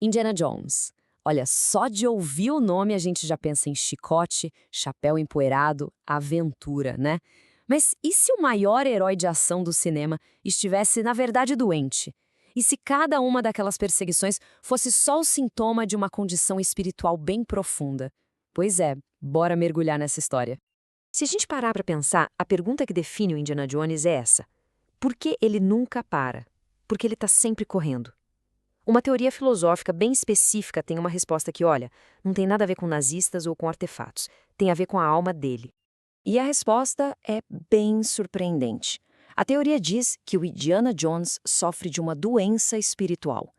Indiana Jones. Olha, só de ouvir o nome a gente já pensa em chicote, chapéu empoeirado, aventura, né? Mas e se o maior herói de ação do cinema estivesse, na verdade, doente? E se cada uma daquelas perseguições fosse só o sintoma de uma condição espiritual bem profunda? Pois é, bora mergulhar nessa história. Se a gente parar para pensar, a pergunta que define o Indiana Jones é essa: por que ele nunca para? Porque ele está sempre correndo. Uma teoria filosófica bem específica tem uma resposta que, olha, não tem nada a ver com nazistas ou com artefatos, tem a ver com a alma dele. E a resposta é bem surpreendente. A teoria diz que o Indiana Jones sofre de uma doença espiritual.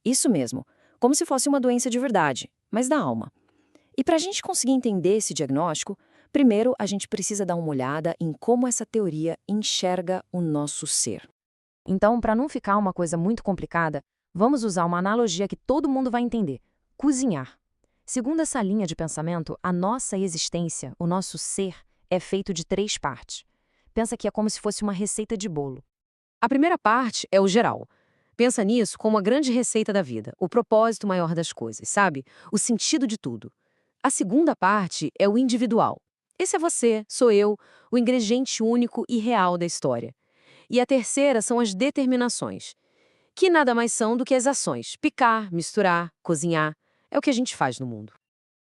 Isso mesmo, como se fosse uma doença de verdade, mas da alma. E para a gente conseguir entender esse diagnóstico, primeiro a gente precisa dar uma olhada em como essa teoria enxerga o nosso ser. Então, para não ficar uma coisa muito complicada, vamos usar uma analogia que todo mundo vai entender: cozinhar. Segundo essa linha de pensamento, a nossa existência, o nosso ser, é feito de 3 partes. Pensa que é como se fosse uma receita de bolo. A primeira parte é o geral. Pensa nisso como a grande receita da vida, o propósito maior das coisas, sabe? O sentido de tudo. A segunda parte é o individual. Esse é você, sou eu, o ingrediente único e real da história. E a terceira são as determinações, que nada mais são do que as ações: picar, misturar, cozinhar. É o que a gente faz no mundo.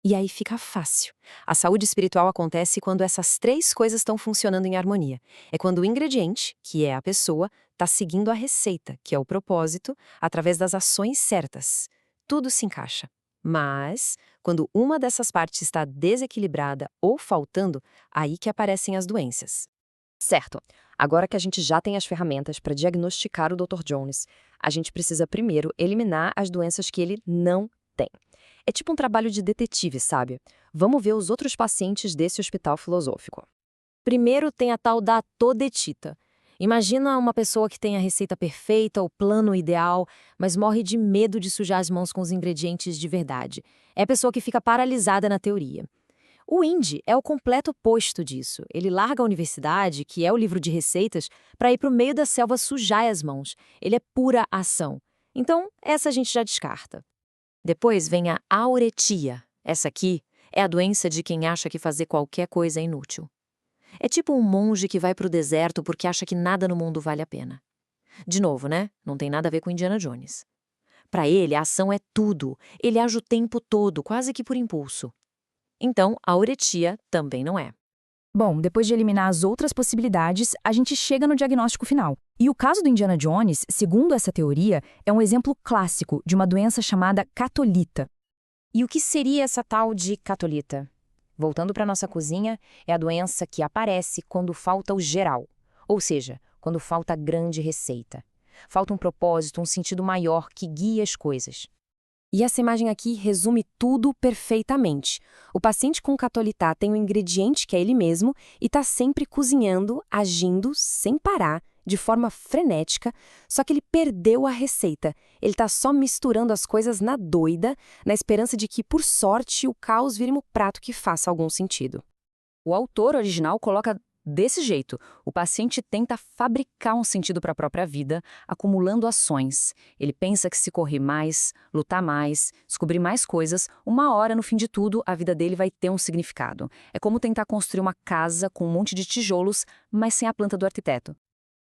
E aí fica fácil. A saúde espiritual acontece quando essas 3 coisas estão funcionando em harmonia. É quando o ingrediente, que é a pessoa, está seguindo a receita, que é o propósito, através das ações certas. Tudo se encaixa. Mas, quando uma dessas partes está desequilibrada ou faltando, aí que aparecem as doenças. Certo. Agora que a gente já tem as ferramentas para diagnosticar o Dr. Jones, a gente precisa primeiro eliminar as doenças que ele não tem. É tipo um trabalho de detetive, sabe? Vamos ver os outros pacientes desse hospital filosófico. Primeiro tem a tal da todetita. Imagina uma pessoa que tem a receita perfeita, o plano ideal, mas morre de medo de sujar as mãos com os ingredientes de verdade. É a pessoa que fica paralisada na teoria. O Indy é o completo oposto disso. Ele larga a universidade, que é o livro de receitas, para ir para o meio da selva sujar as mãos. Ele é pura ação. Então, essa a gente já descarta. Depois vem a auretia. Essa aqui é a doença de quem acha que fazer qualquer coisa é inútil. É tipo um monge que vai para o deserto porque acha que nada no mundo vale a pena. De novo, né? Não tem nada a ver com Indiana Jones. Para ele, a ação é tudo. Ele age o tempo todo, quase que por impulso. Então, a auretia também não é. Bom, depois de eliminar as outras possibilidades, a gente chega no diagnóstico final. E o caso do Indiana Jones, segundo essa teoria, é um exemplo clássico de uma doença chamada catolita. E o que seria essa tal de catolita? Voltando para nossa cozinha, é a doença que aparece quando falta o geral, ou seja, quando falta a grande receita. Falta um propósito, um sentido maior que guia as coisas. E essa imagem aqui resume tudo perfeitamente. O paciente com catolitá tem um ingrediente que é ele mesmo e está sempre cozinhando, agindo, sem parar, de forma frenética, só que ele perdeu a receita. Ele está só misturando as coisas na doida, na esperança de que, por sorte, o caos vire um prato que faça algum sentido. O autor original coloca desse jeito: o paciente tenta fabricar um sentido para a própria vida, acumulando ações. Ele pensa que se correr mais, lutar mais, descobrir mais coisas, uma hora, no fim de tudo, a vida dele vai ter um significado. É como tentar construir uma casa com um monte de tijolos, mas sem a planta do arquiteto.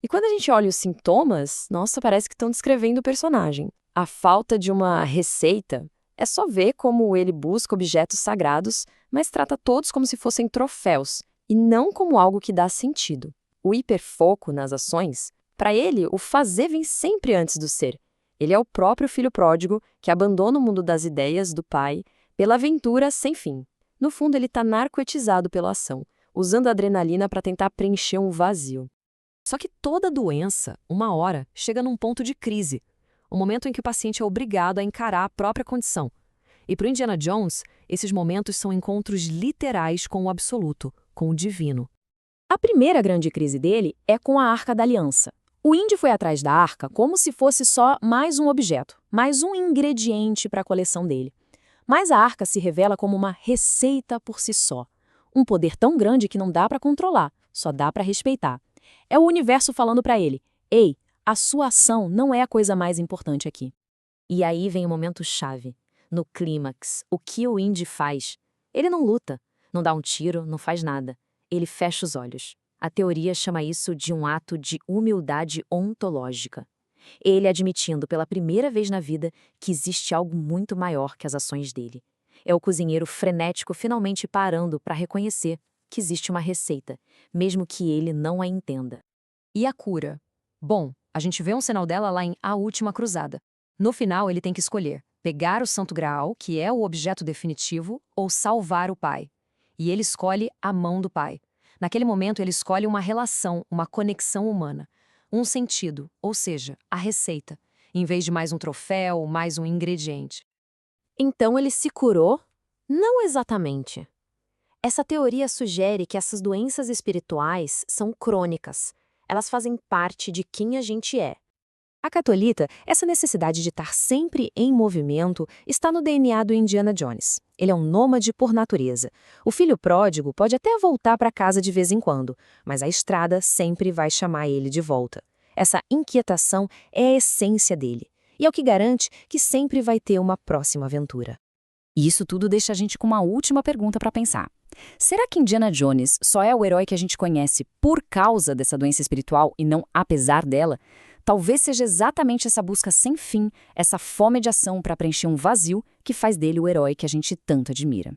E quando a gente olha os sintomas, nossa, parece que estão descrevendo o personagem. A falta de uma receita é só ver como ele busca objetos sagrados, mas trata todos como se fossem troféus, e não como algo que dá sentido. O hiperfoco nas ações, para ele, o fazer vem sempre antes do ser. Ele é o próprio filho pródigo que abandona o mundo das ideias do pai pela aventura sem fim. No fundo, ele está narcoetizado pela ação, usando a adrenalina para tentar preencher um vazio. Só que toda doença, uma hora, chega num ponto de crise, um momento em que o paciente é obrigado a encarar a própria condição. E para o Indiana Jones, esses momentos são encontros literais com o absoluto, com o divino. A primeira grande crise dele é com a Arca da Aliança. O Indy foi atrás da arca como se fosse só mais um objeto, mais um ingrediente para a coleção dele. Mas a arca se revela como uma receita por si só. Um poder tão grande que não dá para controlar, só dá para respeitar. É o universo falando para ele: ei, a sua ação não é a coisa mais importante aqui. E aí vem o momento chave. No clímax, o que o Indy faz? Ele não luta, não dá um tiro, não faz nada. Ele fecha os olhos. A teoria chama isso de um ato de humildade ontológica. Ele admitindo pela primeira vez na vida que existe algo muito maior que as ações dele. É o cozinheiro frenético finalmente parando para reconhecer que existe uma receita, mesmo que ele não a entenda. E a cura? Bom, a gente vê um sinal dela lá em A Última Cruzada. No final, ele tem que escolher: pegar o Santo Graal, que é o objeto definitivo, ou salvar o pai. E ele escolhe a mão do pai. Naquele momento, ele escolhe uma relação, uma conexão humana. Um sentido, ou seja, a receita, em vez de mais um troféu, mais um ingrediente. Então ele se curou? Não exatamente. Essa teoria sugere que essas doenças espirituais são crônicas. Elas fazem parte de quem a gente é. A catolita, essa necessidade de estar sempre em movimento, está no DNA do Indiana Jones. Ele é um nômade por natureza. O filho pródigo pode até voltar para casa de vez em quando, mas a estrada sempre vai chamar ele de volta. Essa inquietação é a essência dele, e é o que garante que sempre vai ter uma próxima aventura. E isso tudo deixa a gente com uma última pergunta para pensar. Será que Indiana Jones só é o herói que a gente conhece por causa dessa doença espiritual e não apesar dela? Talvez seja exatamente essa busca sem fim, essa fome de ação para preencher um vazio que faz dele o herói que a gente tanto admira.